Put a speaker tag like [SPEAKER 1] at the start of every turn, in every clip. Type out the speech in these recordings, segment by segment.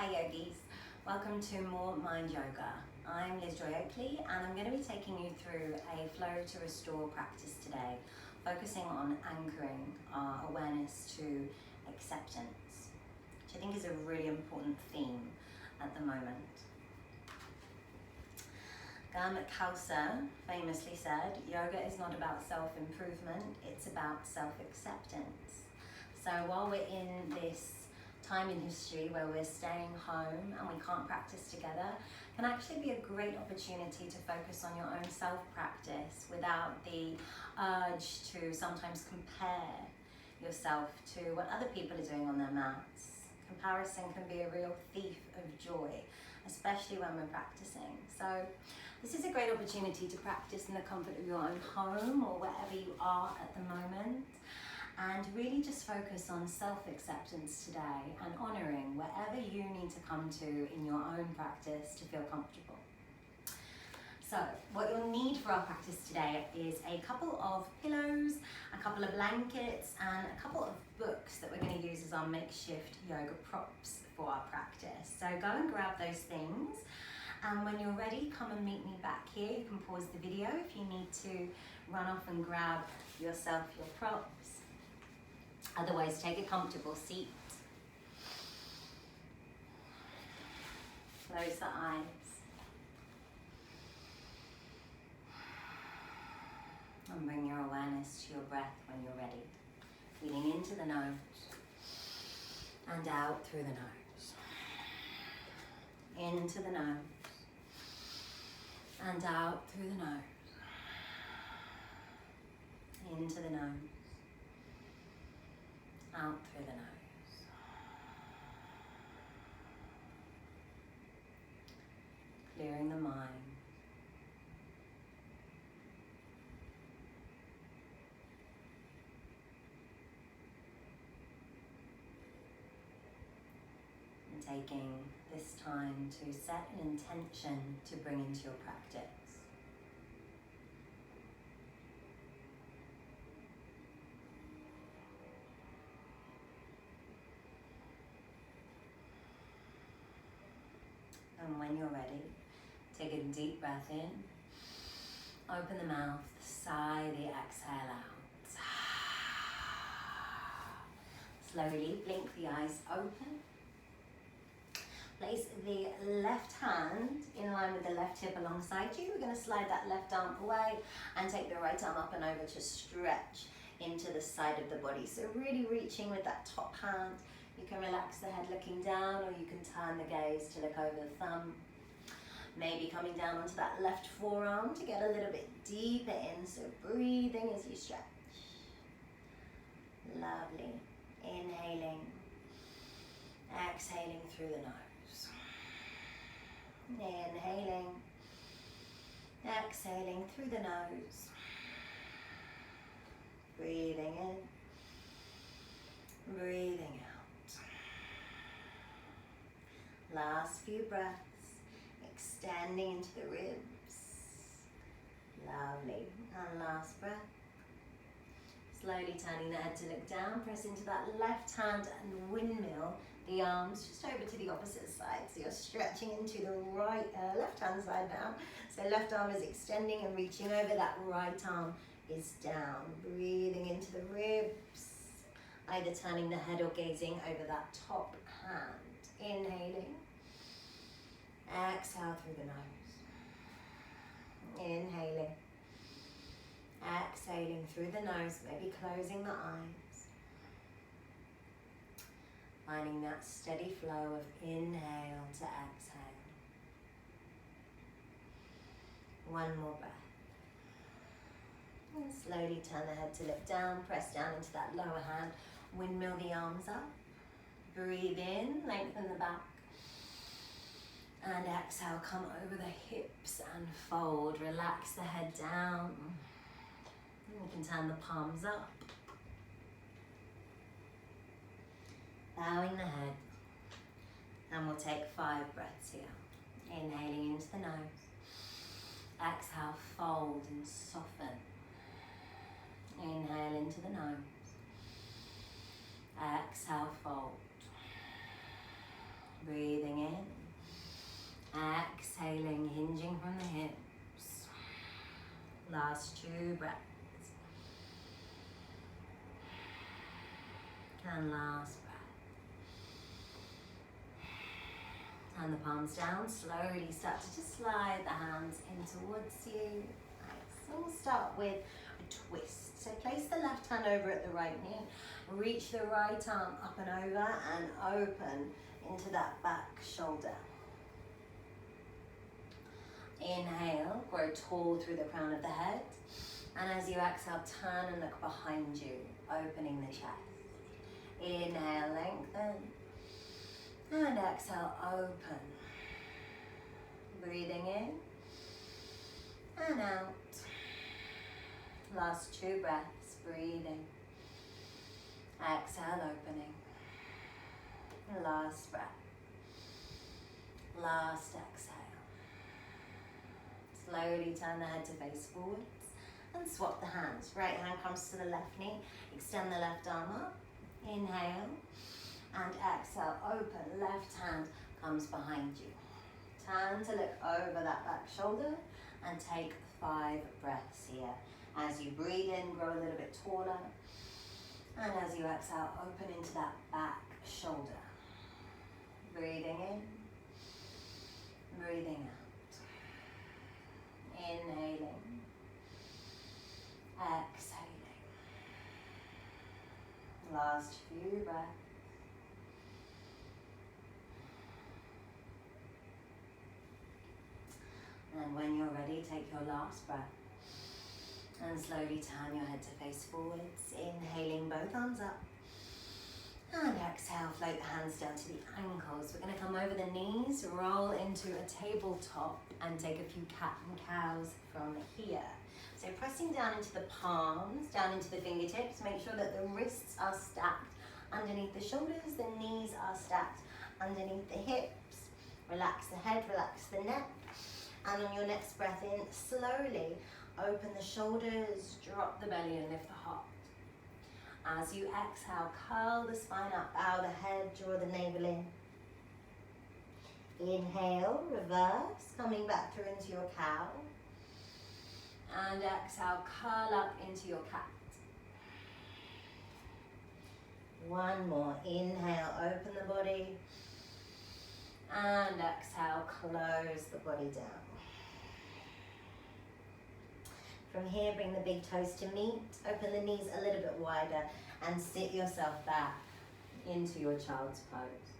[SPEAKER 1] Hi yogis, welcome to MoreMind Yoga. I'm Liz Joy Oakley and I'm going to be taking you through a flow to restore practice today, focusing on anchoring our awareness to acceptance, which I think is a really important theme at the moment. Khalsa famously said, yoga is not about self-improvement, it's about self-acceptance. So while we're in this time in history where we're staying home and we can't practice together, can actually be a great opportunity to focus on your own self-practice without the urge to sometimes compare yourself to what other people are doing on their mats. Comparison can be a real thief of joy, especially when we're practicing. So this is a great opportunity to practice in the comfort of your own home or wherever you are at the moment, and really just focus on self-acceptance today and honouring wherever you need to come to in your own practice to feel comfortable. So what you'll need for our practice today is a couple of pillows, a couple of blankets and a couple of books that we're going to use as our makeshift yoga props for our practice. So go and grab those things, and when you're ready, come and meet me back here. You can pause the video if you need to run off and grab yourself your props. Otherwise, take a comfortable seat. Close the eyes. And bring your awareness to your breath when you're ready. Breathing into the nose and out through the nose. Into the nose and out through the nose. Into the nose. Out through the nose. Clearing the mind. And taking this time to set an intention to bring into your practice. And when you're ready, take a deep breath in, open the mouth, sigh the exhale out. Slowly blink the eyes open. Place the left hand in line with the left hip alongside you. We're going to slide that left arm away and take the right arm up and over to stretch into the side of the body. So really reaching with that top hand. You can relax the head looking down, or you can turn the gaze to look over the thumb. Maybe coming down onto that left forearm to get a little bit deeper in, so breathing as you stretch. Lovely. Inhaling, exhaling through the nose. Inhaling, exhaling through the nose. Breathing in, breathing out. Last few breaths, extending into the ribs. Lovely. And last breath. Slowly turning the head to look down, press into that left hand and windmill the arms just over to the opposite side. So you're stretching into the left hand side now. So left arm is extending and reaching over, that right arm is down. Breathing into the ribs, either turning the head or gazing over that top hand. Inhaling, exhale through the nose. Inhaling, exhaling through the nose, maybe closing the eyes. Finding that steady flow of inhale to exhale. One more breath. And slowly turn the head to look down, press down into that lower hand, windmill the arms up. Breathe in, lengthen the back. And exhale, come over the hips and fold. Relax the head down. You can turn the palms up. Bowing the head. And we'll take 5 breaths here. Inhaling into the nose. Exhale, fold and soften. Inhale into the nose. Exhale, fold. Breathing 2 breaths. And last breath. And the palms down, slowly start to just slide the hands in towards you. Nice. So we'll start with a twist. So place the left hand over at the right knee, reach the right arm up and over and open into that back shoulder. Inhale, grow tall through the crown of the head. And as you exhale, turn and look behind you, opening the chest. Inhale, lengthen. And exhale, open. Breathing in and out. Last 2 breaths, breathing. Exhale, opening. Last breath. Last exhale. Slowly turn the head to face forwards and swap the hands. Right hand comes to the left knee. Extend the left arm up. Inhale. And exhale, open, left hand comes behind you. Turn to look over that back shoulder and take 5 breaths here. As you breathe in, grow a little bit taller. And as you exhale, open into that back shoulder. Breathing in, breathing out. Inhaling, exhaling. Last few breaths. And when you're ready, take your last breath and slowly turn your head to face forwards, inhaling both arms up. And exhale, float the hands down to the ankles. We're going to come over the knees, roll into a tabletop and take a few cat and cows from here. So pressing down into the palms, down into the fingertips, make sure that the wrists are stacked underneath the shoulders, the knees are stacked underneath the hips. Relax the head, relax the neck. And on your next breath in, slowly open the shoulders, drop the belly and lift the heart. As you exhale, curl the spine up, bow the head, draw the navel in. Inhale, reverse, coming back through into your cow. And exhale, curl up into your cat. One more, inhale, open the body. And exhale, close the body down. From here, bring the big toes to meet, open the knees a little bit wider and sit yourself back into your child's pose.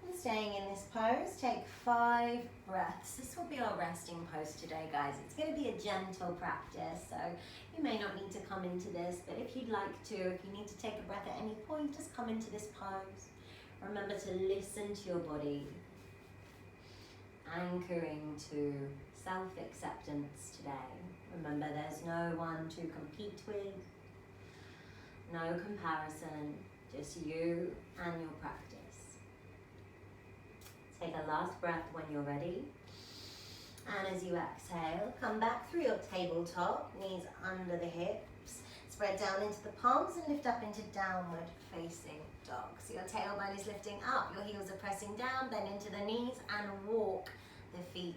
[SPEAKER 1] And staying in this pose, take 5 breaths. This will be our resting pose today, guys. It's going to be a gentle practice, so you may not need to come into this, but if you'd like to, if you need to take a breath at any point, just come into this pose. Remember to listen to your body, anchoring to self-acceptance today. Remember, there's no one to compete with, no comparison, just you and your practice. Take a last breath when you're ready. And as you exhale, come back through your tabletop, knees under the hips, spread down into the palms and lift up into downward facing dog. So your tailbone is lifting up, your heels are pressing down, bend into the knees and walk the feet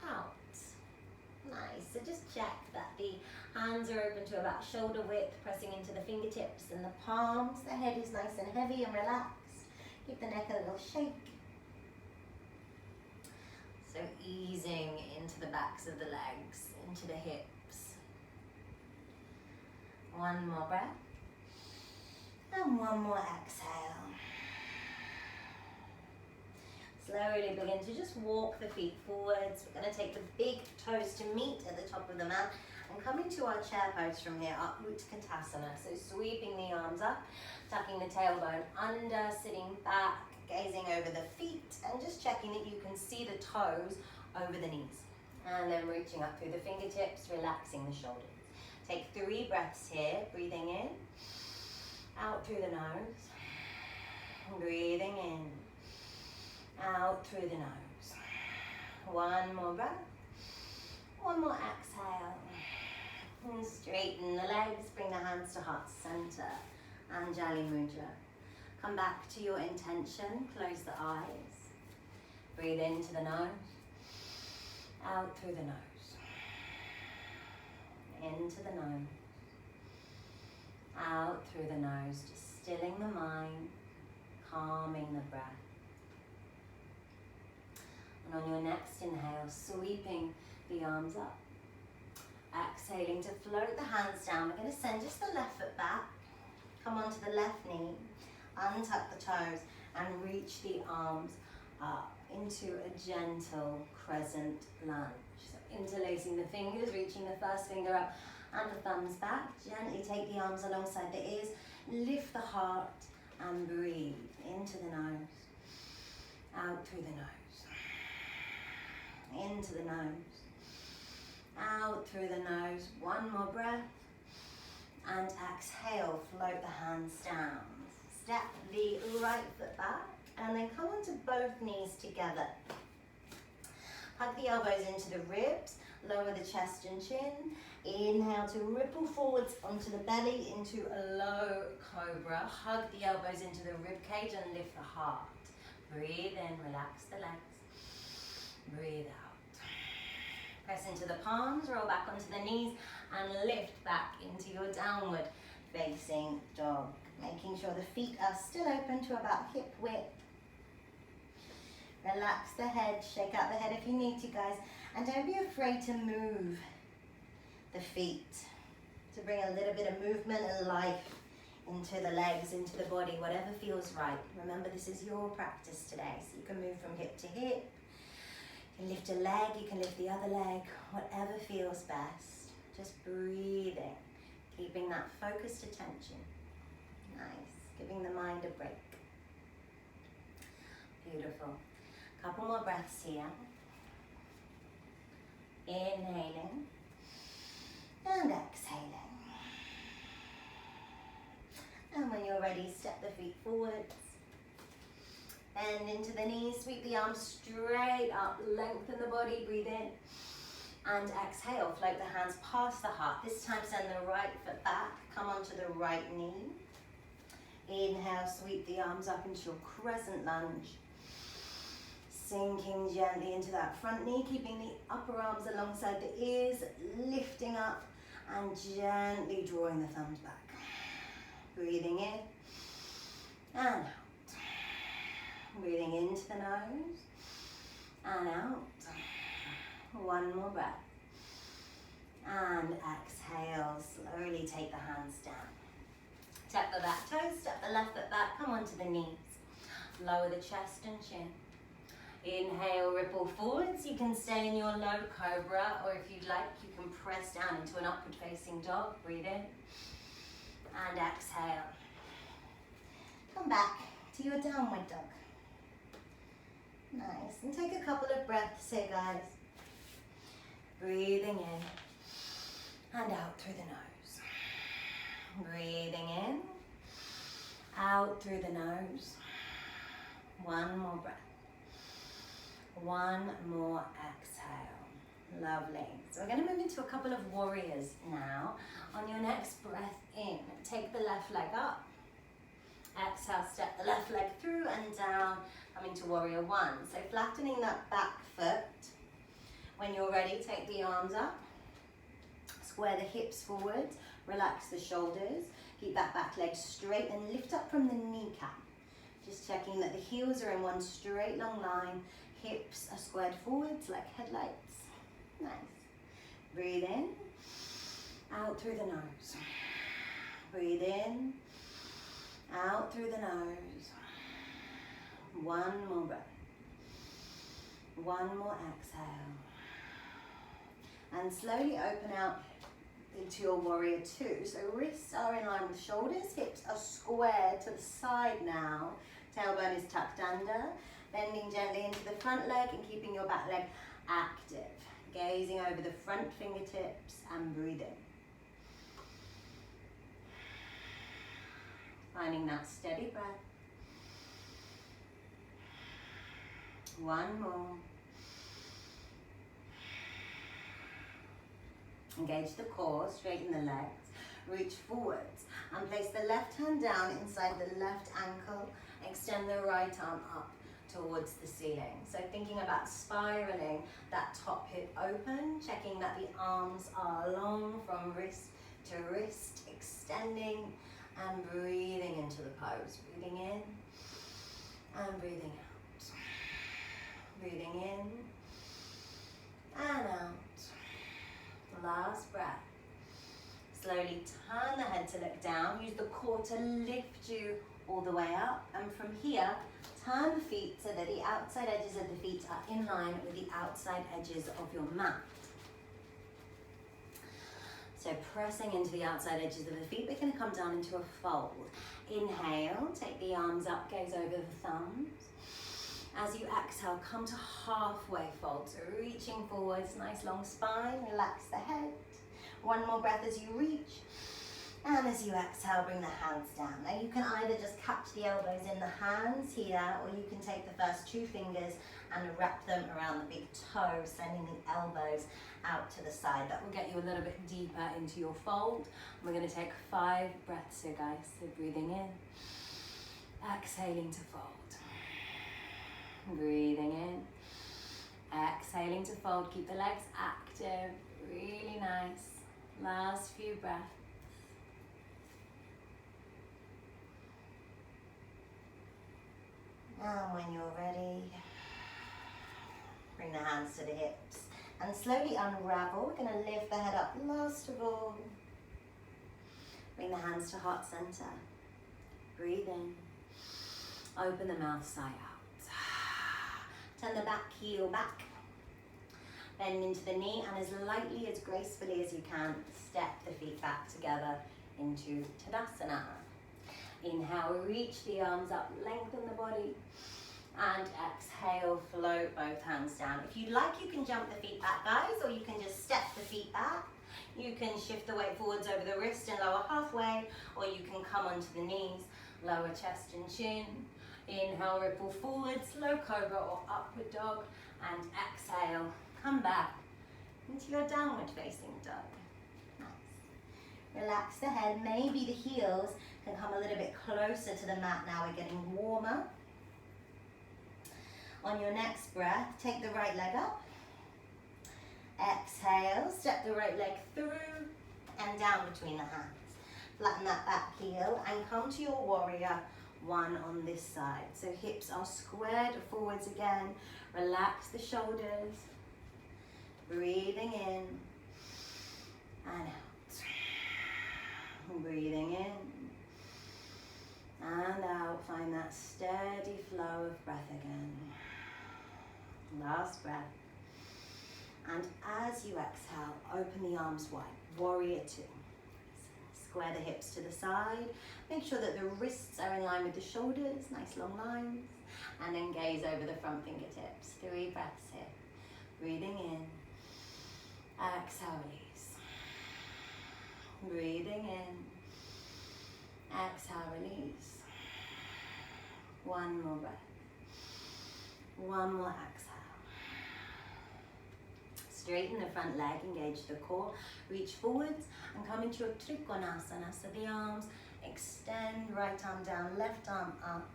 [SPEAKER 1] out. Nice, so just check that the hands are open to about shoulder width, pressing into the fingertips and the palms. The head is nice and heavy and relaxed. Keep the neck a little shake. So easing into the backs of the legs, into the hips. One more breath. And one more exhale. Slowly begin to just walk the feet forwards. We're going to take the big toes to meet at the top of the mat and come into our chair pose from here, uproot Tadasana. So sweeping the arms up, tucking the tailbone under, sitting back, gazing over the feet and just checking that you can see the toes over the knees. And then reaching up through the fingertips, relaxing the shoulders. Take 3 breaths here, breathing in, out through the nose, breathing in, out through the nose. One more breath, one more exhale. And straighten the legs, bring the hands to heart center, Anjali Mudra. Come back to your intention, close the eyes. Breathe into the nose, out through the nose. into the nose. Out through the nose, just stilling the mind, calming the breath. And on your next inhale, sweeping the arms up. Exhaling to float the hands down. We're going to send just the left foot back. Come onto the left knee. Untuck the toes and reach the arms up into a gentle crescent lunge. So interlacing the fingers, reaching the first finger up and the thumbs back. Gently take the arms alongside the ears. Lift the heart and breathe into the nose. Out through the nose. Into the nose. Out through the nose. One more breath. And exhale, float the hands down. Step the right foot back and then come onto both knees together. Hug the elbows into the ribs, lower the chest and chin. Inhale to ripple forwards onto the belly into a low cobra. Hug the elbows into the rib cage and lift the heart. Breathe in, relax the legs. Breathe out. Press into the palms, roll back onto the knees and lift back into your downward facing dog. Making sure the feet are still open to about hip width. Relax the head, shake out the head if you need to, guys. And don't be afraid to move the feet, to bring a little bit of movement and life into the legs, into the body, whatever feels right. Remember, this is your practice today, so you can move from hip to hip. You can lift a leg, you can lift the other leg, whatever feels best. Just breathing, keeping that focused attention. Nice, giving the mind a break. Beautiful. Couple more breaths here. Inhaling and exhaling. And when you're ready, step the feet forwards. Bend into the knees, sweep the arms straight up, lengthen the body, breathe in. And exhale, float the hands past the heart. This time send the right foot back, come onto the right knee. Inhale, sweep the arms up into your crescent lunge. Sinking gently into that front knee, keeping the upper arms alongside the ears, lifting up and gently drawing the thumbs back. Breathing in and out. Breathing into the nose and out. One more breath. And exhale, slowly take the hands down. Tap the back toes, step the left foot back, come onto the knees. Lower the chest and chin. Inhale, ripple forwards. You can stay in your low cobra, or if you'd like, you can press down into an upward facing dog. Breathe in and exhale. Come back to your downward dog. Nice, and take a couple of breaths here, guys. Breathing in and out through the nose. Breathing in, out through the nose. One more breath. One more exhale. Lovely. So we're going to move into a couple of warriors now. On your next breath in, take the left leg up. Exhale, step the left leg through and down, coming to warrior one. So flattening that back foot. When you're ready, take the arms up. Square the hips forward. Relax the shoulders. Keep that back leg straight and lift up from the kneecap. Just checking that the heels are in one straight long line. Hips are squared forwards like headlights. Nice. Breathe in. Out through the nose. Breathe in. Out through the nose. One more breath. One more exhale. And slowly open out into your warrior two. So wrists are in line with shoulders. Hips are squared to the side now. Tailbone is tucked under. Bending gently into the front leg and keeping your back leg active. Gazing over the front fingertips and breathing. Finding that steady breath. One more. Engage the core, straighten the legs, reach forwards and place the left hand down inside the left ankle. Extend the right arm up towards the ceiling. So thinking about spiraling that top hip open, checking that the arms are long from wrist to wrist, extending and breathing into the pose. Breathing in and breathing out. Breathing in and out. Last breath. Slowly turn the head to look down. Use the core to lift you all the way up. And from here, turn the feet so that the outside edges of the feet are in line with the outside edges of your mat. So pressing into the outside edges of the feet, we're going to come down into a fold. Inhale, take the arms up, gaze over the thumbs. As you exhale, come to halfway fold. So reaching forwards, nice long spine, relax the head. One more breath as you reach. And as you exhale, bring the hands down. Now you can either just catch the elbows in the hands here, or you can take the first two fingers and wrap them around the big toe, sending the elbows out to the side. That will get you a little bit deeper into your fold. We're going to take 5 breaths here, guys. So breathing in, exhaling to fold. Breathing in, exhaling to fold. Keep the legs active, really nice. Last few breaths. And when you're ready, bring the hands to the hips and slowly unravel. We're going to lift the head up last of all. Bring the hands to heart center. Breathe in. Open the mouth, sigh out. Turn the back heel back. Bend into the knee and as lightly, as gracefully as you can, step the feet back together into Tadasana. Inhale, reach the arms up, lengthen the body. And exhale, float both hands down. If you'd like, you can jump the feet back, guys, or you can just step the feet back. You can shift the weight forwards over the wrist and lower halfway, or you can come onto the knees, lower chest and chin. Inhale, ripple forwards, low cobra or upward dog, and exhale, come back into your downward facing dog. Nice. Relax the head, maybe the heels can come a little bit closer to the mat now. We're getting warmer. On your next breath, take the right leg up. Exhale, step the right leg through and down between the hands. Flatten that back heel and come to your warrior one on this side. So hips are squared forwards again. Relax the shoulders. Breathing in and out. Breathing in and out. Find that steady flow of breath again. Last breath. And as you exhale, open the arms wide. Warrior 2. Square the hips to the side. Make sure that the wrists are in line with the shoulders. Nice long lines. And then gaze over the front fingertips. 3 breaths here. Breathing in. Exhale, release. Breathing in. Exhale, release. One more breath. One more exhale. Straighten the front leg, engage the core, reach forwards and come into your Trikonasana. So the arms extend, right arm down, left arm up,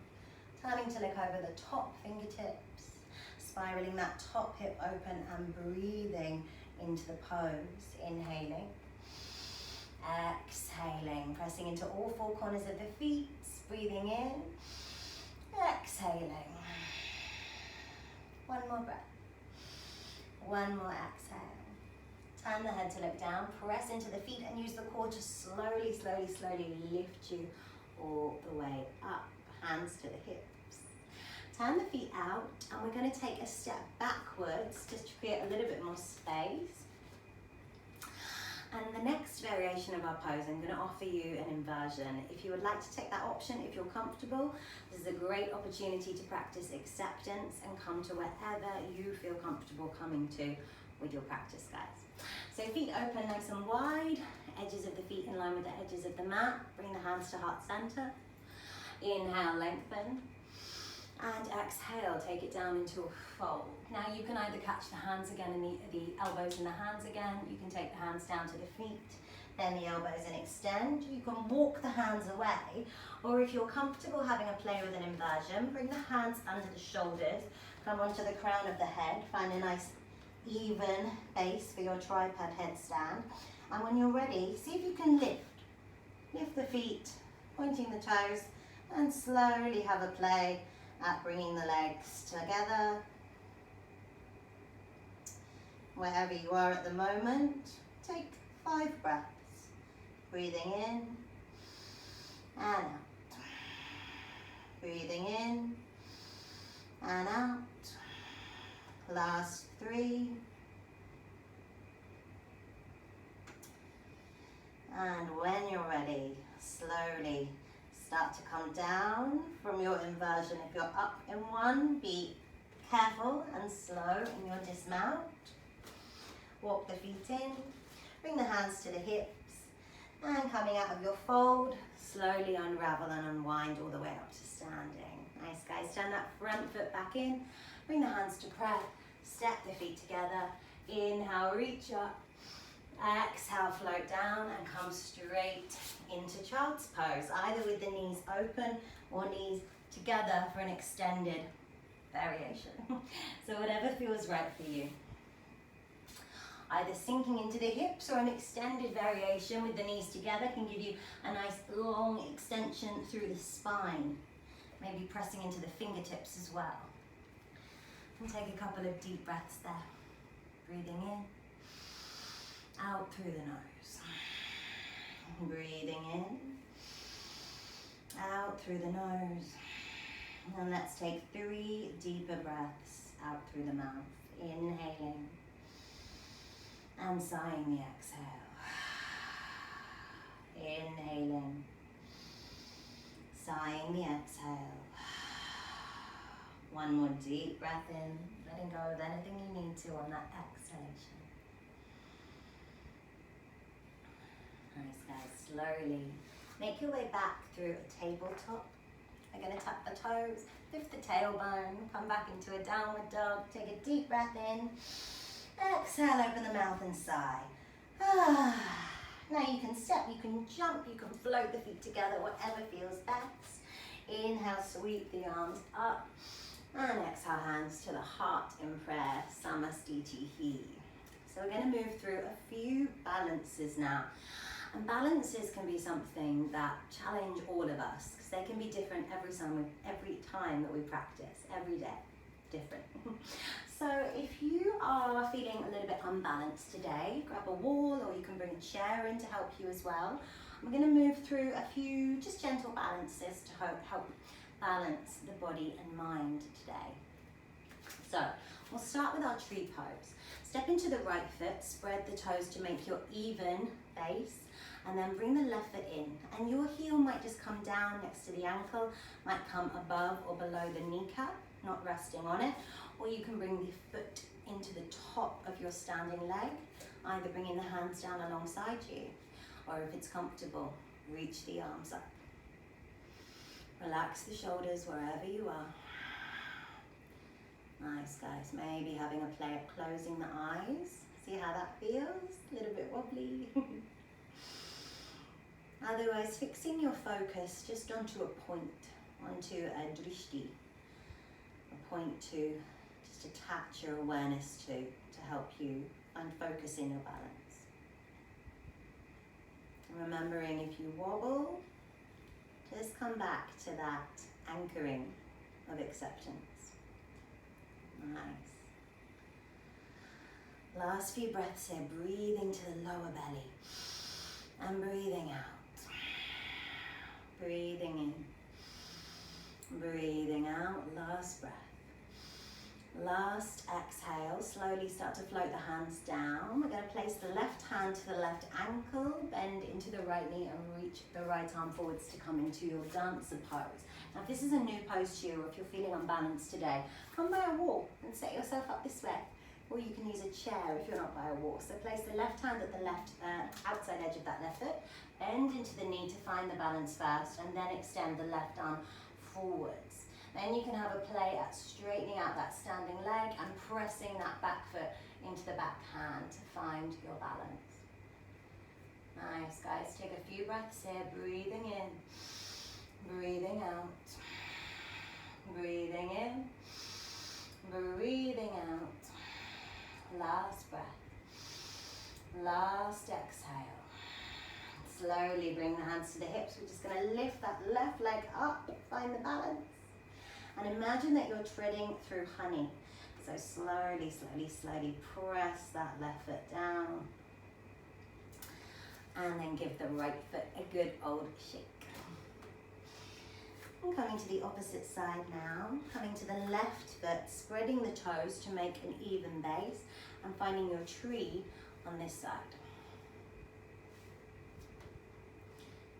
[SPEAKER 1] turning to look over the top fingertips, spiraling that top hip open and breathing into the pose. Inhaling, exhaling, pressing into all 4 corners of the feet, breathing in, exhaling. One more breath. One more exhale. Turn the head to look down, press into the feet and use the core to slowly, slowly, slowly lift you all the way up. Hands to the hips. Turn the feet out and we're going to take a step backwards just to create a little bit more space. And the next variation of our pose, I'm going to offer you an inversion. If you would like to take that option, if you're comfortable, this is a great opportunity to practice acceptance and come to wherever you feel comfortable coming to with your practice, guys. So feet open nice and wide, edges of the feet in line with the edges of the mat. Bring the hands to heart center. Inhale, lengthen. And exhale, take it down into a fold. Now you can either catch the hands again and the elbows in the hands again. You can take the hands down to the feet, then the elbows and extend. You can walk the hands away, or if you're comfortable having a play with an inversion, bring the hands under the shoulders, come onto the crown of the head, find a nice even base for your tripod headstand. And when you're ready, see if you can lift the feet, pointing the toes, and slowly have a play at bringing the legs together. Wherever you are at the moment, take 5 breaths. Breathing in and out. Breathing in and out. Last 3. And when you're ready, slowly start to come down from your inversion. If you're up in one, be careful and slow in your dismount. Walk the feet in, bring the hands to the hips, and coming out of your fold, slowly unravel and unwind all the way up to standing. Nice, guys. Stand that front foot back in, bring the hands to prayer, step the feet together. Inhale, reach up. Exhale, float down and come straight into child's pose, either with the knees open or knees together for an extended variation. So whatever feels right for you. Either sinking into the hips or an extended variation with the knees together can give you a nice long extension through the spine. Maybe pressing into the fingertips as well. And take a couple of deep breaths there. Breathing in, out through the nose. Breathing in, out through the nose. And let's take 3 deeper breaths out through the mouth. Inhaling and sighing the exhale. Inhaling, sighing the exhale. One more deep breath in, letting go of anything you need to on that exhalation. Nice, guys. Slowly make your way back through a tabletop. We're going to tap the toes, lift the tailbone, come back into a downward dog. Take a deep breath in. Exhale, open the mouth and sigh. Now you can step, you can jump, you can float the feet together, whatever feels best. Inhale, sweep the arms up. And exhale, hands to the heart in prayer, Samastitihi. So we're going to move through a few balances now. And balances can be something that challenge all of us, because they can be different every time that we practice, every day, different. So if you are feeling a little bit unbalanced today, grab a wall or you can bring a chair in to help you as well. I'm going to move through a few just gentle balances to help balance the body and mind today. So we'll start with our tree pose. Step into the right foot, spread the toes to make your even base, and then bring the left foot in. And your heel might just come down next to the ankle, might come above or below the kneecap, not resting on it. Or you can bring the foot into the top of your standing leg, either bringing the hands down alongside you, or if it's comfortable, reach the arms up. Relax the shoulders wherever you are. Nice, guys. Maybe having a play at closing the eyes. See how that feels? A little bit wobbly. Otherwise, fixing your focus just onto a point, onto a drishti, a point to just attach your awareness to help you find focus in your balance. And remembering, if you wobble, just come back to that anchoring of acceptance. Nice. Last few breaths here, breathing to the lower belly and breathing out. Breathing in, breathing out, last breath. Last exhale, slowly start to float the hands down. We're going to place the left hand to the left ankle, bend into the right knee and reach the right arm forwards to come into your dancer pose. Now if this is a new pose to you, or if you're feeling unbalanced today, come by a wall and set yourself up this way. Or you can use a chair if you're not by a wall. So place the left hand at the left outside edge of that left foot, bend into the knee to find the balance first, and then extend the left arm forwards. Then you can have a play at straightening out that standing leg and pressing that back foot into the back hand to find your balance. Nice, guys. Take a few breaths here. Breathing in, breathing out. Breathing in, breathing out. Last breath. Last exhale. Slowly bring the hands to the hips. We're just going to lift that left leg up, find the balance. And imagine that you're treading through honey. So slowly, slowly, slowly press that left foot down. And then give the right foot a good old shake. And coming to the opposite side now. Coming to the left foot, spreading the toes to make an even base. And finding your tree on this side.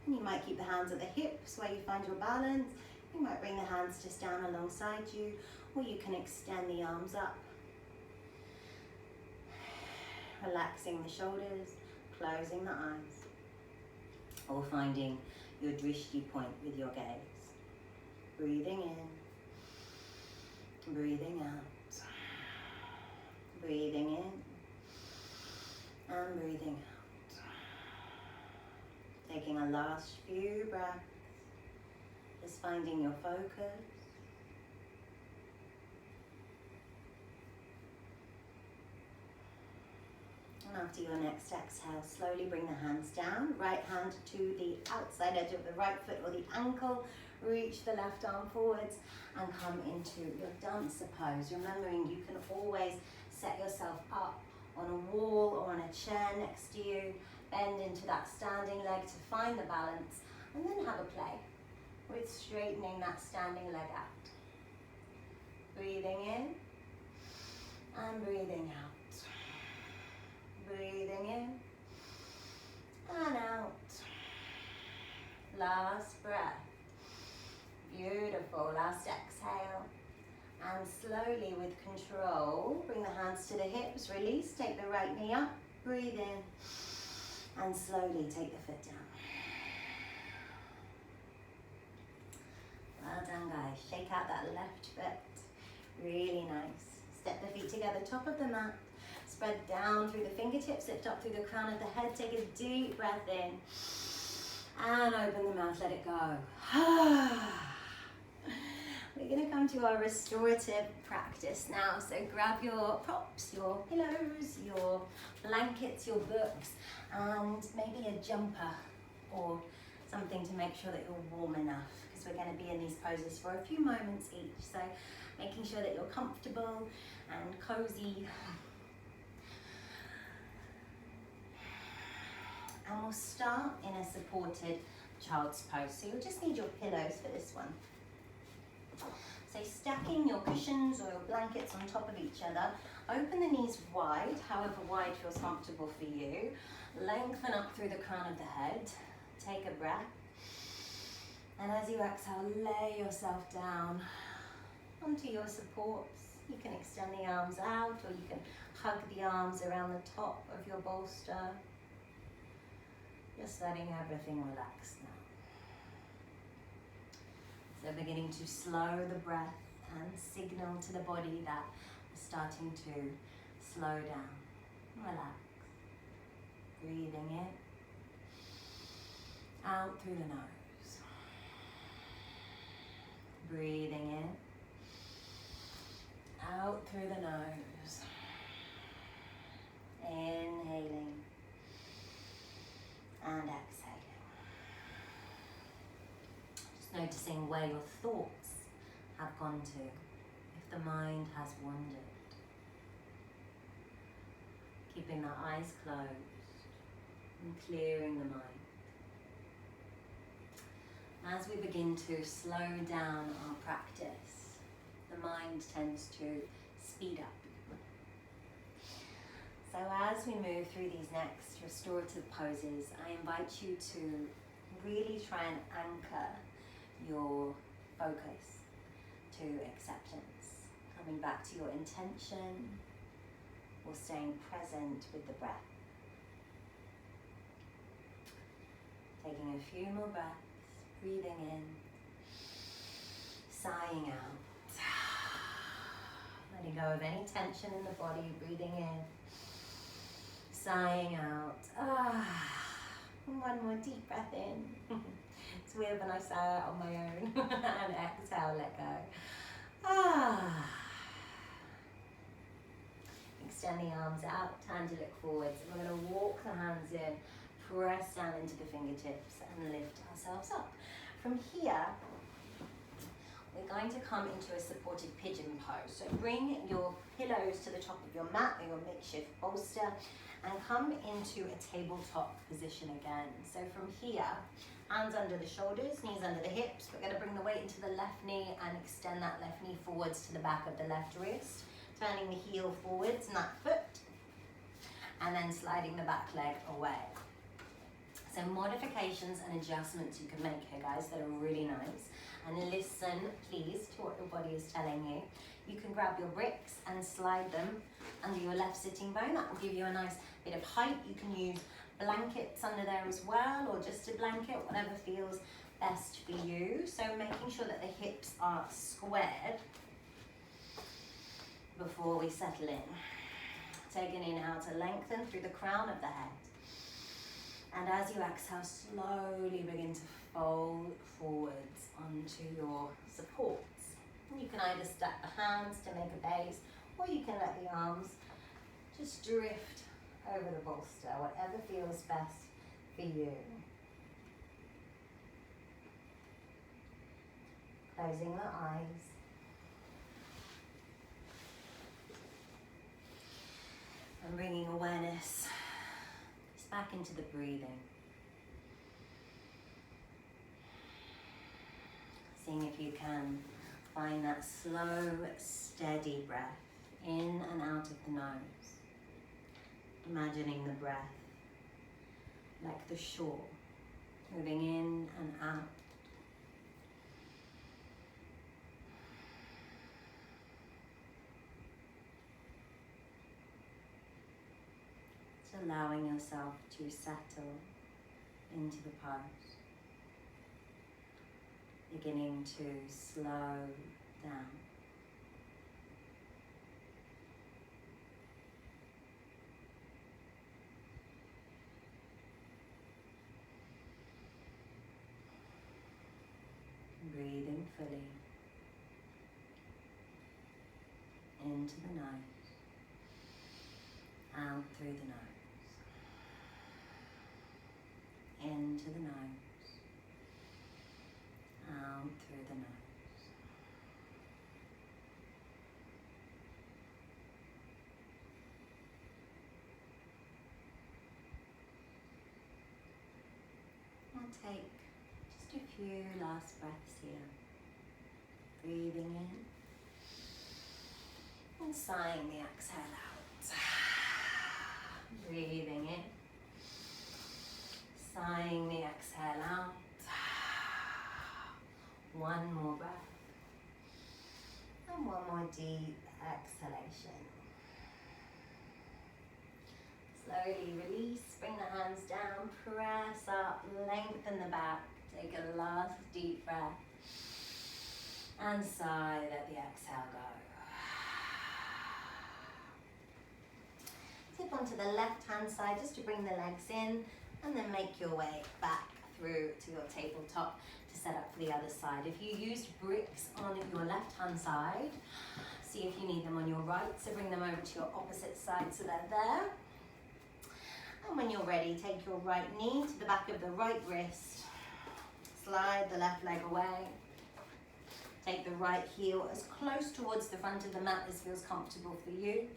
[SPEAKER 1] And you might keep the hands at the hips where you find your balance. You might bring the hands just down alongside you, or you can extend the arms up. Relaxing the shoulders, closing the eyes, or finding your drishti point with your gaze. Breathing in, breathing out, breathing in, and breathing out. Taking a last few breaths, just finding your focus. And after your next exhale, slowly bring the hands down. Right hand to the outside edge of the right foot or the ankle. Reach the left arm forwards and come into your dancer pose. Remembering you can always set yourself up on a wall or on a chair next to you. Bend into that standing leg to find the balance, and then have a play with straightening that standing leg out. Breathing in and breathing out. Breathing in and out. Last breath. Beautiful. Last exhale. And slowly with control, bring the hands to the hips, release, take the right knee up, breathe in, and slowly take the foot down. Well done, guys. Shake out that left foot. Really nice. Step the feet together, top of the mat. Spread down through the fingertips, lift up through the crown of the head. Take a deep breath in. And open the mouth, let it go. We're going to come to our restorative practice now. So grab your props, your pillows, your blankets, your books, and maybe a jumper or something to make sure that you're warm enough, because we're going to be in these poses for a few moments each. So making sure that you're comfortable and cozy. And we'll start in a supported child's pose. So you'll just need your pillows for this one. So stacking your cushions or your blankets on top of each other. Open the knees wide, however wide feels comfortable for you. Lengthen up through the crown of the head. Take a breath. And as you exhale, lay yourself down onto your supports. You can extend the arms out, or you can hug the arms around the top of your bolster. Just letting everything relax now. So beginning to slow the breath and signal to the body that we're starting to slow down. Relax. Breathing in. Out through the nose. Breathing in. Out through the nose. Inhaling. And exhaling. Just noticing where your thoughts have gone to, if the mind has wandered. Keeping the eyes closed and clearing the mind. As we begin to slow down our practice, the mind tends to speed up. So as we move through these next restorative poses, I invite you to really try and anchor your focus to acceptance, coming back to your intention or staying present with the breath. Taking a few more breaths, breathing in, sighing out. Letting go of any tension in the body, breathing in, sighing out. One more deep breath in. It's weird when I sigh out on my own. And exhale, let go. Extend the arms out, time to look forwards. We're going to walk the hands in, press down into the fingertips and lift ourselves up. From here, we're going to come into a supported pigeon pose. So bring your pillows to the top of your mat or your makeshift bolster and come into a tabletop position again. So from here, hands under the shoulders, knees under the hips. We're going to bring the weight into the left knee and extend that left knee forwards to the back of the left wrist, turning the heel forwards and that foot, and then sliding the back leg away. So modifications and adjustments you can make here, guys, that are really nice. And listen, please, to what your body is telling you. You can grab your bricks and slide them under your left sitting bone. That will give you a nice bit of height. You can use blankets under there as well, or just a blanket, whatever feels best for you. So making sure that the hips are squared before we settle in. Taking inhale to lengthen through the crown of the head. And as you exhale, slowly begin to fold forwards onto your supports. You can either stack the hands to make a base, or you can let the arms just drift over the bolster, whatever feels best for you. Closing the eyes. And bringing awareness back into the breathing. Seeing if you can find that slow, steady breath in and out of the nose. Imagining the breath like the shore, moving in and out. Allowing yourself to settle into the pose, beginning to slow down. Breathing fully into the nose, out through the nose. Into the nose, out through the nose. I'll take just a few last breaths here. Breathing in and sighing the exhale out. Breathing in. Sighing the exhale out. One more breath. And one more deep exhalation. Slowly release, bring the hands down, press up, lengthen the back. Take a last deep breath. And sigh, let the exhale go. Tip onto the left hand side just to bring the legs in. And then make your way back through to your tabletop to set up for the other side. If you used bricks on your left hand side, see if you need them on your right. So bring them over to your opposite side so they're there. And when you're ready, take your right knee to the back of the right wrist. Slide the left leg away. Take the right heel as close towards the front of the mat as feels comfortable for you.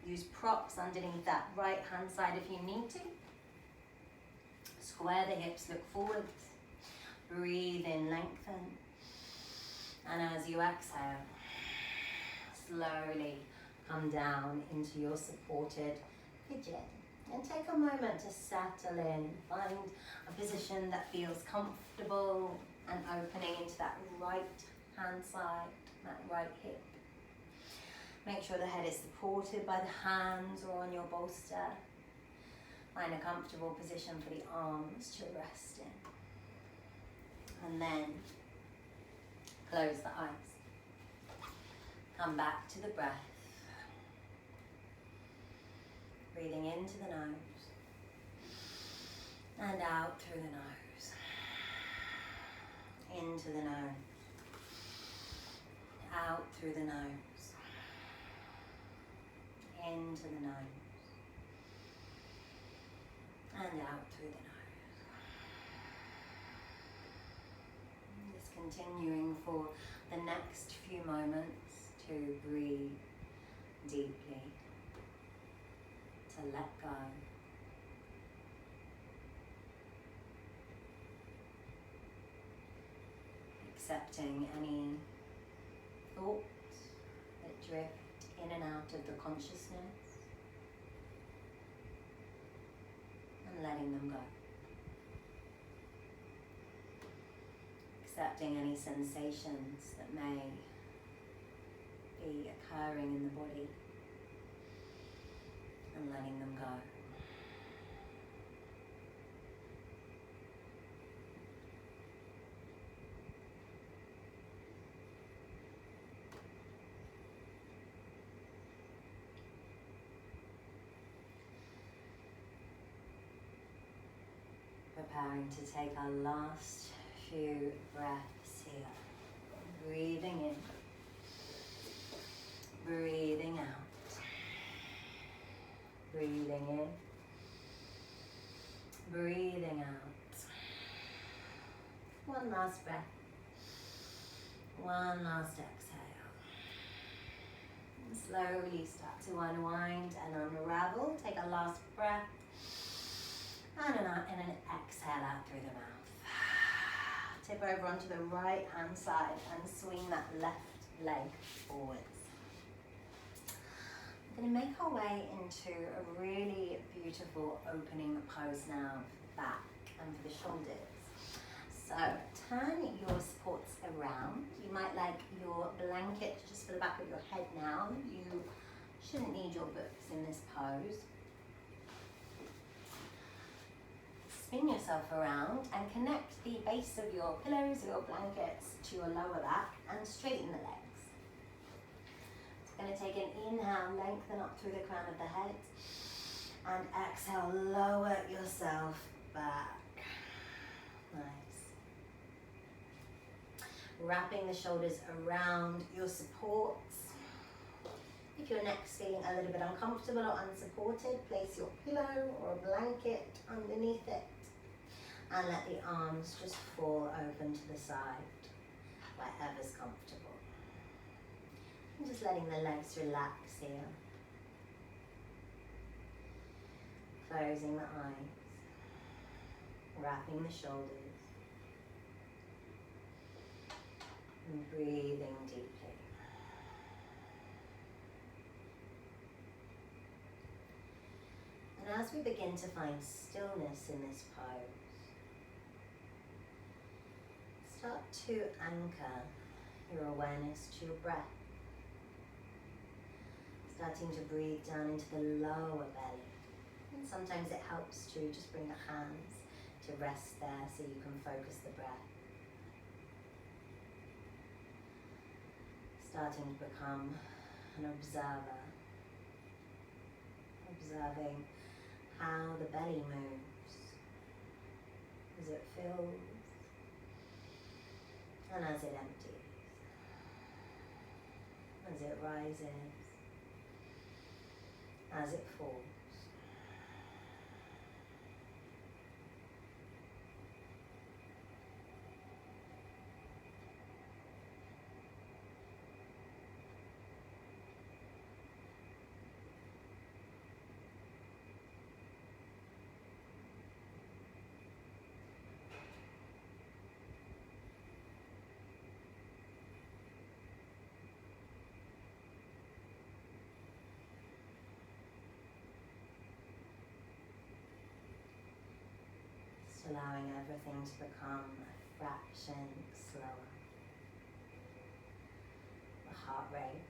[SPEAKER 1] Use props underneath that right hand side if you need to. Square the hips, look forwards. Breathe in, lengthen. And as you exhale, slowly come down into your supported pigeon. And take a moment to settle in. Find a position that feels comfortable and opening into that right hand side, that right hip. Make sure the head is supported by the hands or on your bolster. Find a comfortable position for the arms to rest in. And then Close the eyes. Come back to the breath. Breathing into the nose and out through the nose. Into the nose. Out through the nose. Into the nose. And out through the nose. Just continuing for the next few moments to breathe deeply, to let go. Accepting any thoughts that drift in and out of the consciousness and letting them go. Accepting any sensations that may be occurring in the body and letting them go. Preparing to take our last few breaths here. Breathing in, breathing out, breathing in, breathing out. One last breath, one last exhale. And slowly start to unwind and unravel. Take a last breath. And an exhale out through the mouth. Tip over onto the right hand side and swing that left leg forwards. We're going to make our way into a really beautiful opening pose now for the back and for the shoulders. So turn your supports around. You might like your blanket just for the back of your head now. You shouldn't need your books in this pose. Spin yourself around and connect the base of your pillows or your blankets to your lower back and straighten the legs. It's going to take an inhale, lengthen up through the crown of the head, and exhale, lower yourself back. Nice. Wrapping the shoulders around your supports. If your neck's feeling a little bit uncomfortable or unsupported, place your pillow or a blanket underneath it. And let the arms just fall open to the side, wherever's comfortable. And just letting the legs relax here. Closing the eyes, wrapping the shoulders, and breathing deeply. And as we begin to find stillness in this pose, start to anchor your awareness to your breath. Starting to breathe down into the lower belly. And sometimes it helps to just bring the hands to rest there so you can focus the breath. Starting to become an observer. Observing how the belly moves as it fills and as it empties, as it rises, as it falls. Allowing everything to become a fraction slower. The heart rate,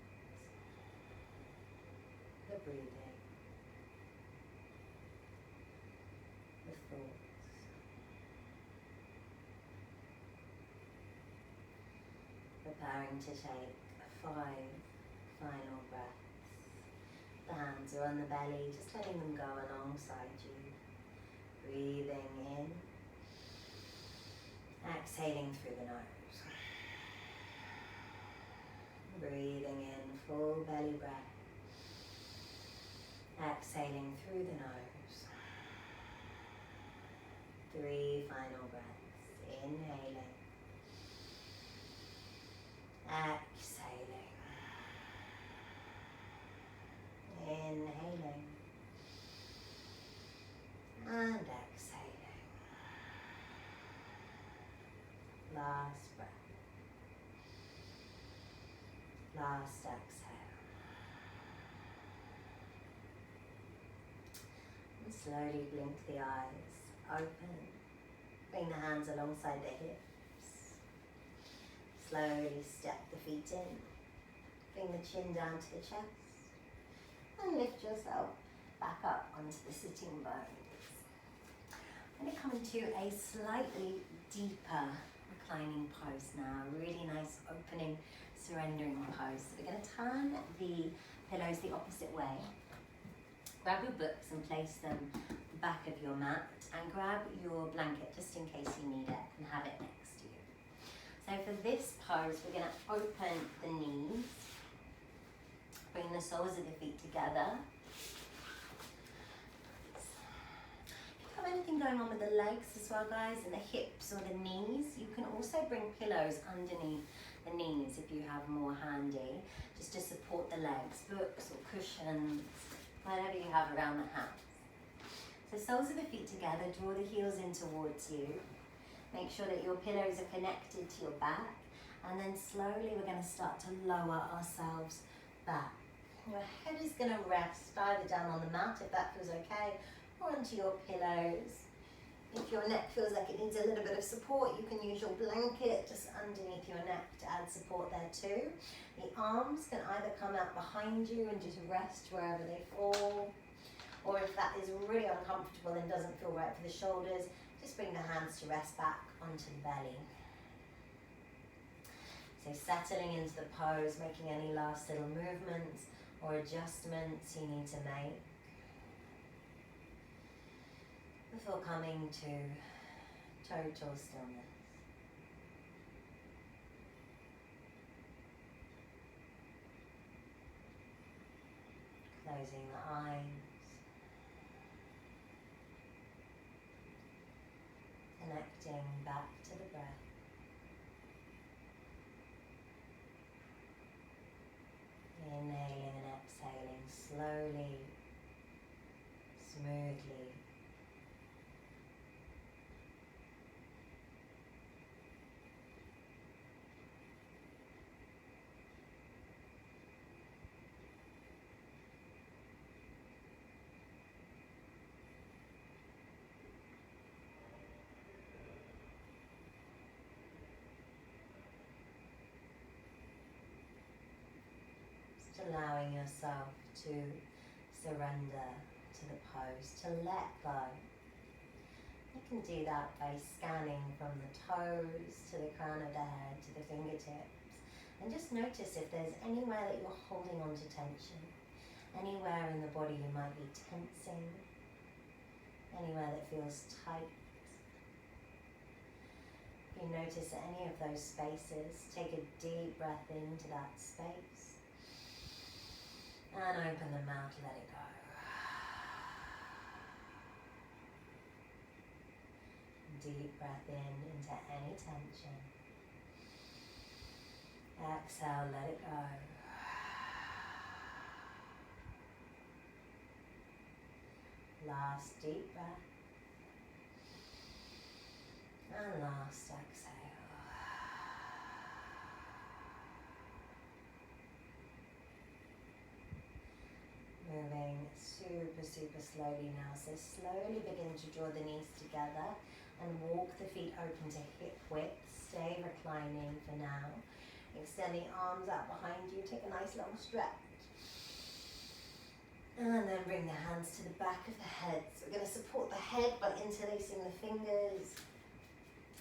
[SPEAKER 1] the breathing, the thoughts. going to take 5 final breaths. The hands are on the belly, just letting them go alongside you. Breathing in, exhaling through the nose. Breathing in, full belly breath. Exhaling through the nose. 3 final breaths. Inhaling. Exhaling. Inhaling. And exhaling. Last breath. Last exhale. And slowly blink the eyes open. Bring the hands alongside the hips. Slowly step the feet in. Bring the chin down to the chest. And lift yourself back up onto the sitting bones. I'm going to come into a slightly deeper reclining pose now. Really nice opening, surrendering pose. So we're going to turn the pillows the opposite way. Grab your books and place them at the back of your mat, and grab your blanket just in case you need it and have it next to you. So for this pose, we're going to open the knees, bring the soles of the feet together. If you have anything going on with the legs as well, guys, and the hips or the knees, you can also bring pillows underneath the knees if you have more handy, just to support the legs, books or cushions, whatever you have around the house. So soles of the feet together, draw the heels in towards you. Make sure that your pillows are connected to your back, and then slowly we're going to start to lower ourselves back. Your head is going to rest either down on the mat if that feels okay, or onto your pillows. If your neck feels like it needs a little bit of support, you can use your blanket just underneath your neck to add support there too. The arms can either come out behind you and just rest wherever they fall, or if that is really uncomfortable and doesn't feel right for the shoulders, just bring the hands to rest back onto the belly. So settling into the pose, making any last little movements or adjustments you need to make before coming to total stillness. Closing the eyes. Connecting back to the breath. Inhaling and exhaling slowly, smoothly. Allowing yourself to surrender to the pose, to let go. You can do that by scanning from the toes to the crown of the head to the fingertips, and just notice if there's anywhere that you're holding on to tension, anywhere in the body you might be tensing, anywhere that feels tight. If you notice any of those spaces, take a deep breath into that space. And open the mouth, let it go. Deep breath in into any tension. Exhale, let it go. Last deep breath. And last exhale. Moving super slowly now. So slowly begin to draw the knees together and walk the feet open to hip width. Stay reclining for now. Extend the arms out behind you. Take a nice long stretch. And then bring the hands to the back of the head. So we're going to support the head by interlacing the fingers.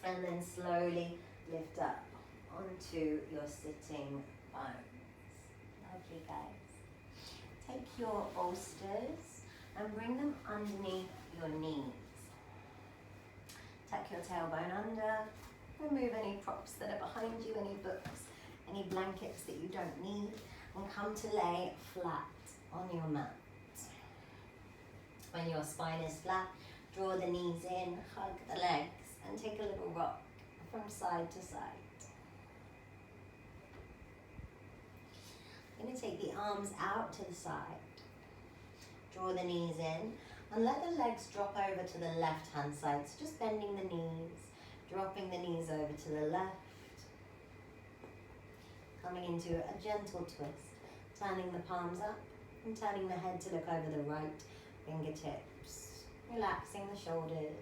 [SPEAKER 1] And then slowly lift up onto your sitting bones. Lovely, guys. Take your bolsters and bring them underneath your knees. Tuck your tailbone under. Remove any props that are behind you, any books, any blankets that you don't need, and come to lay flat on your mat. When your spine is flat, draw the knees in, hug the legs, and take a little rock from side to side. You're going to take the arms out to the side. Draw the knees in, and let the legs drop over to the left-hand side. So just bending the knees, dropping the knees over to the left. Coming into a gentle twist, turning the palms up and turning the head to look over the right fingertips. Relaxing the shoulders.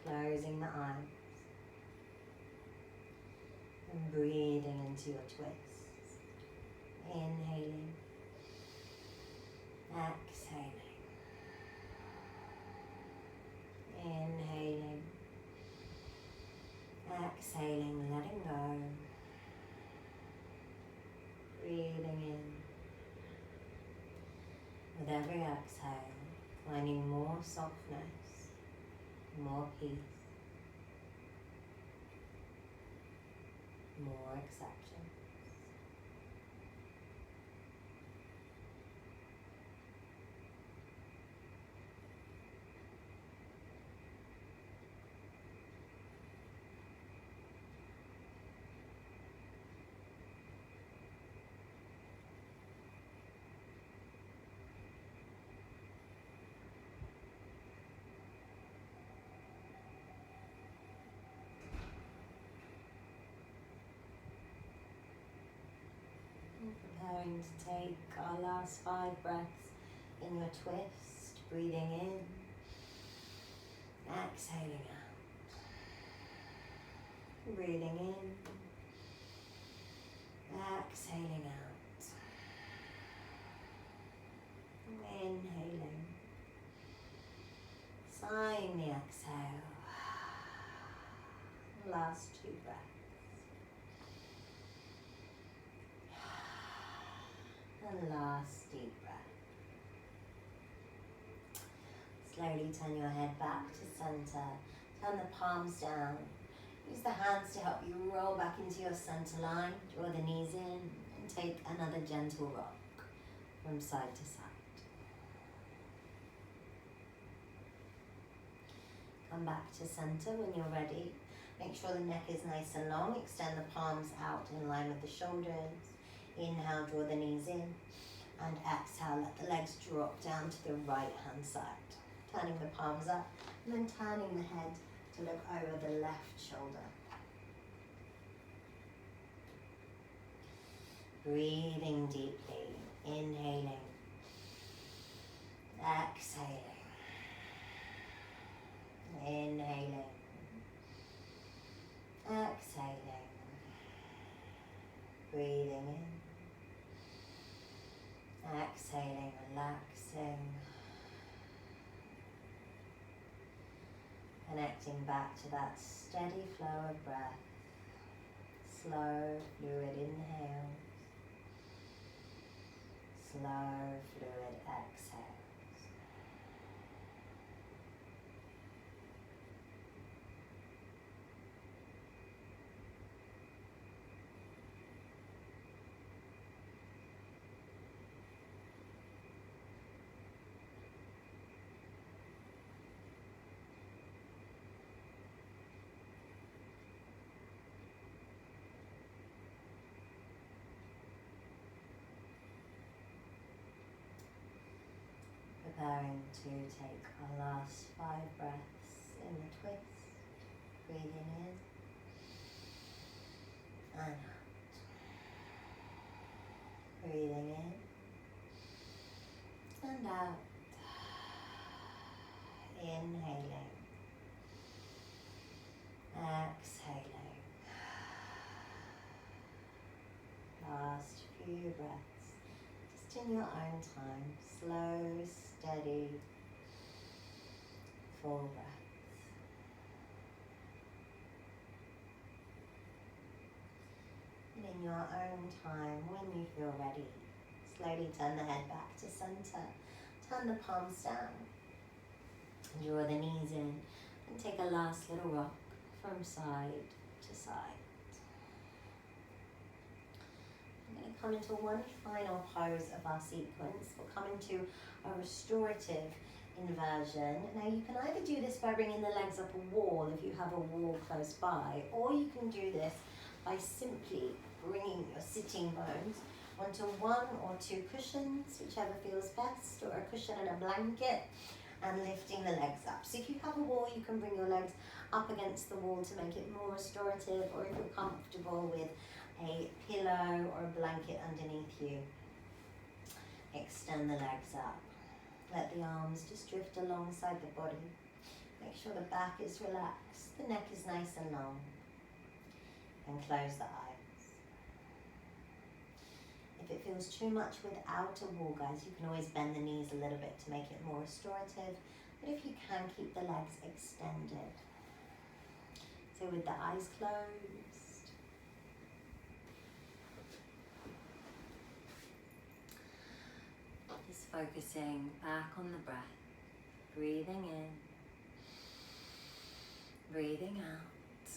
[SPEAKER 1] Closing the eyes. And breathing into your twist. Inhaling. Exhaling. Inhaling. Exhaling, letting go. Breathing in. With every exhale, finding more softness, more peace, more acceptance. Preparing to take our last 5 breaths in your twist, breathing in, exhaling out, breathing in, exhaling out, inhaling, sighing the exhale, last 2 breaths. And last deep breath. Slowly turn your head back to center. Turn the palms down. Use the hands to help you roll back into your center line. Draw the knees in and take another gentle rock from side to side. Come back to center when you're ready. Make sure the neck is nice and long. Extend the palms out in line with the shoulders. Inhale, draw the knees in, and exhale, let the legs drop down to the right-hand side. Turning the palms up, and then turning the head to look over the left shoulder. Breathing deeply, inhaling, exhaling, inhaling, exhaling, breathing in. Exhaling, relaxing, connecting back to that steady flow of breath, slow, fluid inhales, slow, fluid exhales. Preparing to take our last 5 breaths in the twist, breathing in and out, breathing in and out, inhaling, exhaling, last few breaths, just in your own time, slow, steady, full breaths. And in your own time, when you feel ready, slowly turn the head back to center. Turn the palms down. Draw the knees in and take a last little rock from side to side. I'm going to come into one final pose of our sequence. We'll come into a restorative inversion. Now you can either do this by bringing the legs up a wall if you have a wall close by, or you can do this by simply bringing your sitting bones onto one or two cushions, whichever feels best, or a cushion and a blanket, and lifting the legs up. So if you have a wall, you can bring your legs up against the wall to make it more restorative, or if you're comfortable with a pillow or a blanket underneath you, extend the legs up. Let the arms just drift alongside the body. Make sure the back is relaxed, the neck is nice and long, and close the eyes. If it feels too much without a wall, guys, you can always bend the knees a little bit to make it more restorative, but if you can, keep the legs extended. So with the eyes closed, just focusing back on the breath, breathing in, breathing out,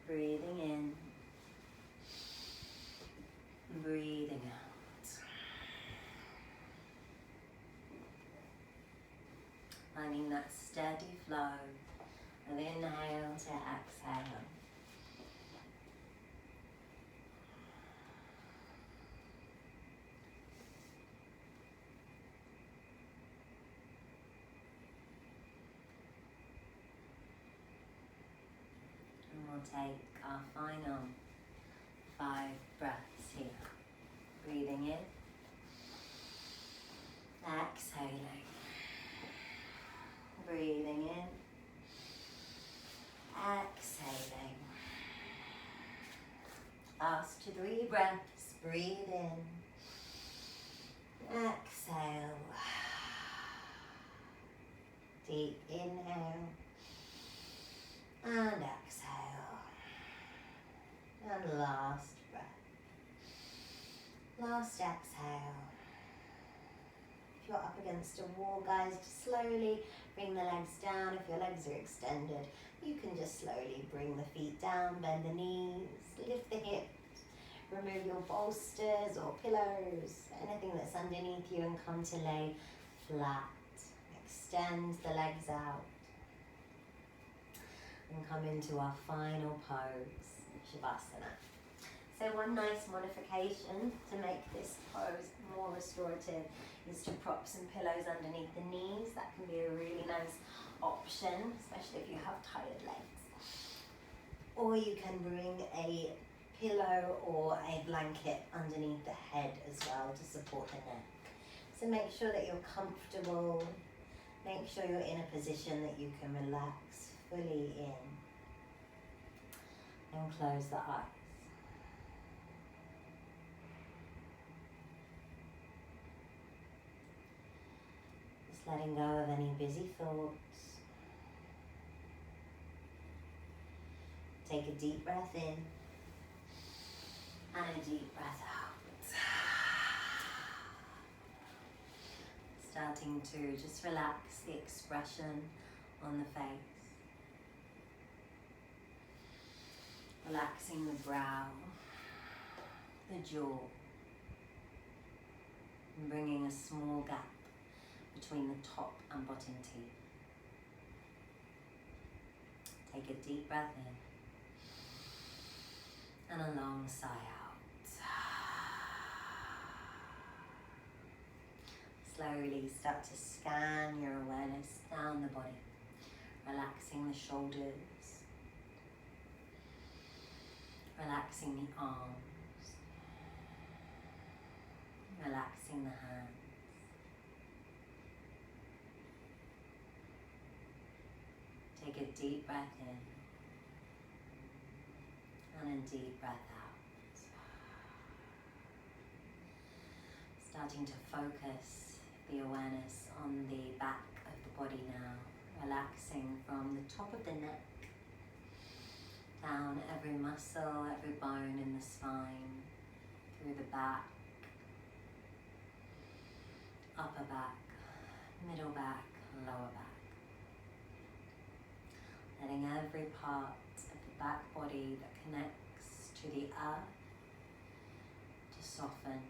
[SPEAKER 1] breathing in, breathing out. Finding that steady flow of inhale to exhale. And we'll take our final 5 breaths here. Breathing in, exhaling, breathing in, exhaling. Last 3 breaths, breathe in, exhale, deep inhale, and exhale, and last breath. Last exhale. If you're up against a wall, guys, just slowly bring the legs down. If your legs are extended, you can just slowly bring the feet down, bend the knees, lift the hips, remove your bolsters or pillows, anything that's underneath you, and come to lay flat. Extend the legs out and come into our final pose, Shavasana. So one nice modification to make this pose more restorative is to prop some pillows underneath the knees. That can be a really nice option, especially if you have tired legs. Or you can bring a pillow or a blanket underneath the head as well to support the neck. So make sure that you're comfortable. Make sure you're in a position that you can relax fully in. And close the eyes. Letting go of any busy thoughts. Take a deep breath in and a deep breath out. Starting to just relax the expression on the face. Relaxing the brow, the jaw, and bringing a small gap between the top and bottom teeth. Take a deep breath in and a long sigh out. Slowly start to scan your awareness down the body, relaxing the shoulders, relaxing the arms, relaxing the hands. Take a deep breath in and a deep breath out. Starting to focus the awareness on the back of body now, relaxing from the top of the neck down every muscle, every bone in the spine, through the back, upper back, middle back, lower back. Letting every part of the back body that connects to the earth to soften.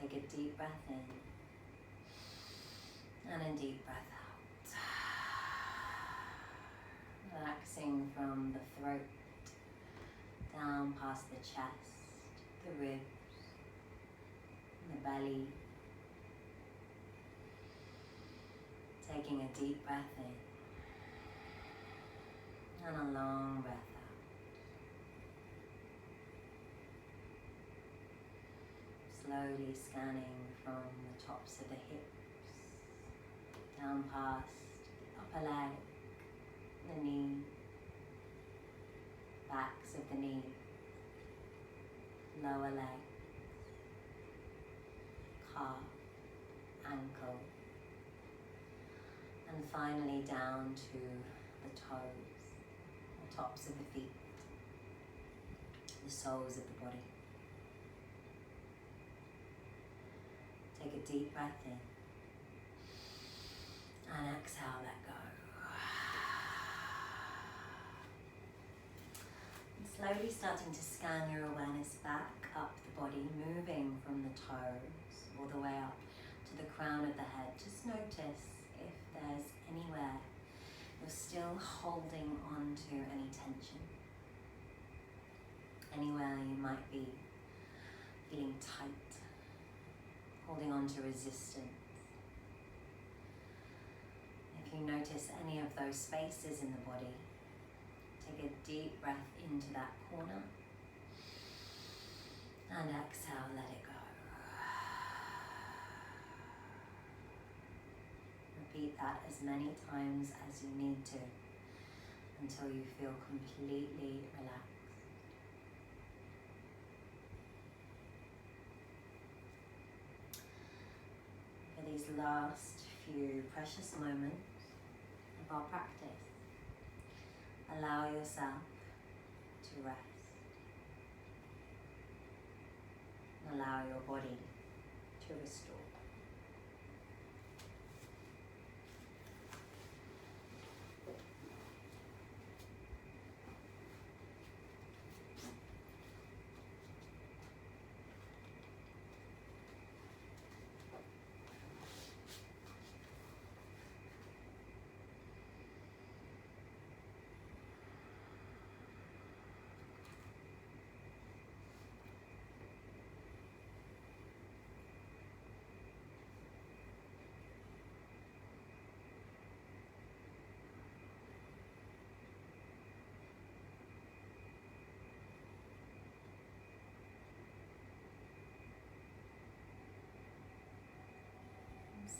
[SPEAKER 1] Take a deep breath in and a deep breath out. Relaxing from the throat down past the chest, the ribs, the belly. Taking a deep breath in and a long breath out. Slowly scanning from the tops of the hips, down past the upper leg, the knee, backs of the knee, lower leg, calf, ankle, and finally down to the toes, the tops of the feet, the soles of the body. Take a deep breath in and exhale, let go. And slowly starting to scan your awareness back up the body, moving from the toes all the way up to the crown of the head. Just notice if there's anywhere you're still holding on to any tension. Anywhere you might be feeling tight, holding on to resistance. If you notice any of those spaces in the body, take a deep breath into that corner and exhale, let it go. Repeat that as many times as you need to until you feel completely relaxed. For these last few precious moments of our practice, allow yourself to rest. Allow your body to restore.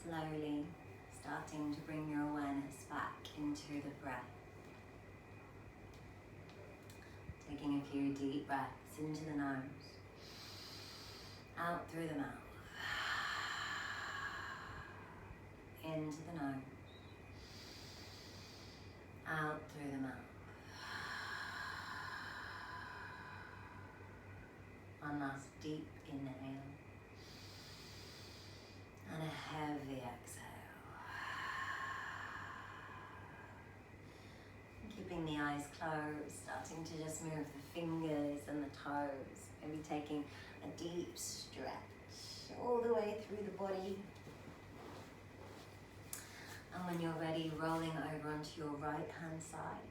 [SPEAKER 1] Slowly starting to bring your awareness back into the breath. Taking a few deep breaths into the nose, out through the mouth, into the nose, out through the mouth. One last deep inhale. And a heavy exhale. Keeping the eyes closed, starting to just move the fingers and the toes. Maybe taking a deep stretch all the way through the body. And when you're ready, rolling over onto your right hand side.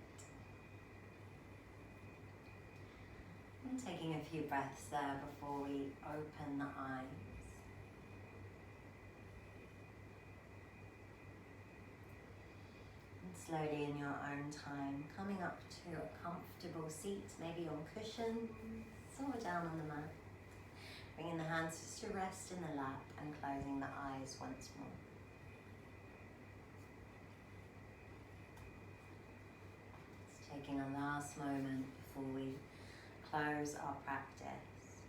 [SPEAKER 1] And taking a few breaths there before we open the eyes. Slowly in your own time, coming up to a comfortable seat, maybe on cushions or down on the mat. Bringing the hands just to rest in the lap and closing the eyes once more. Just taking a last moment before we close our practice.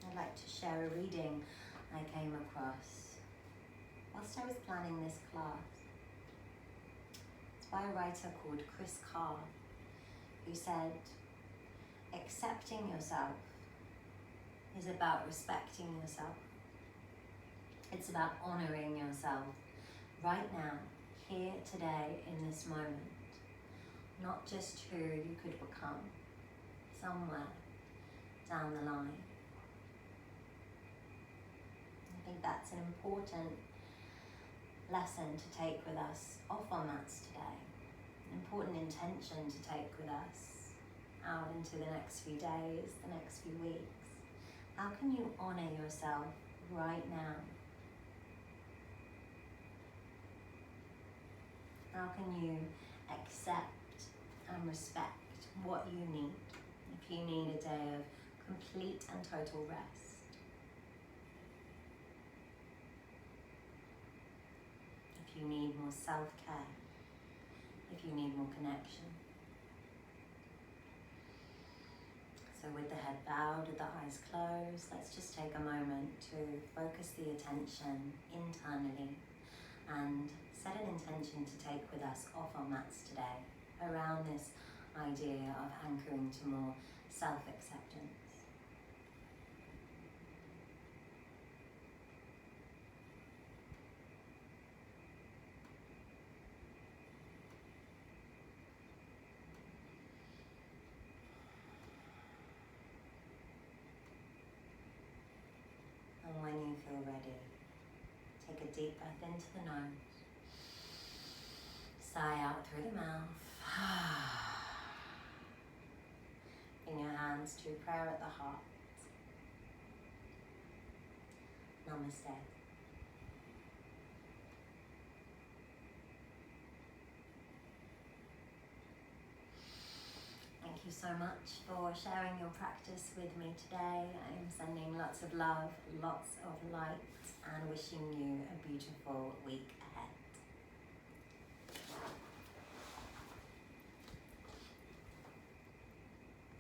[SPEAKER 1] I'd like to share a reading I came across whilst I was planning this class. It's by a writer called Chris Carr, who said, accepting yourself is about respecting yourself. It's about honouring yourself right now, here, today, in this moment. Not just who you could become somewhere down the line. I think that's an important lesson to take with us off our mats today. An important intention to take with us out into the next few days, the next few weeks. How can you honour yourself right now? How can you accept and respect what you need? If you need a day of complete and total rest, if you need more self-care, if you need more connection. So with the head bowed, with the eyes closed, let's just take a moment to focus the attention internally and set an intention to take with us off our mats today around this idea of anchoring to more self-acceptance. And when you feel ready, take a deep breath into the nose, sigh out through the mouth. Bring your hands to prayer at the heart. Namaste. Thank you so much for sharing your practice with me today. I am sending lots of love, lots of light, and wishing you a beautiful week ahead.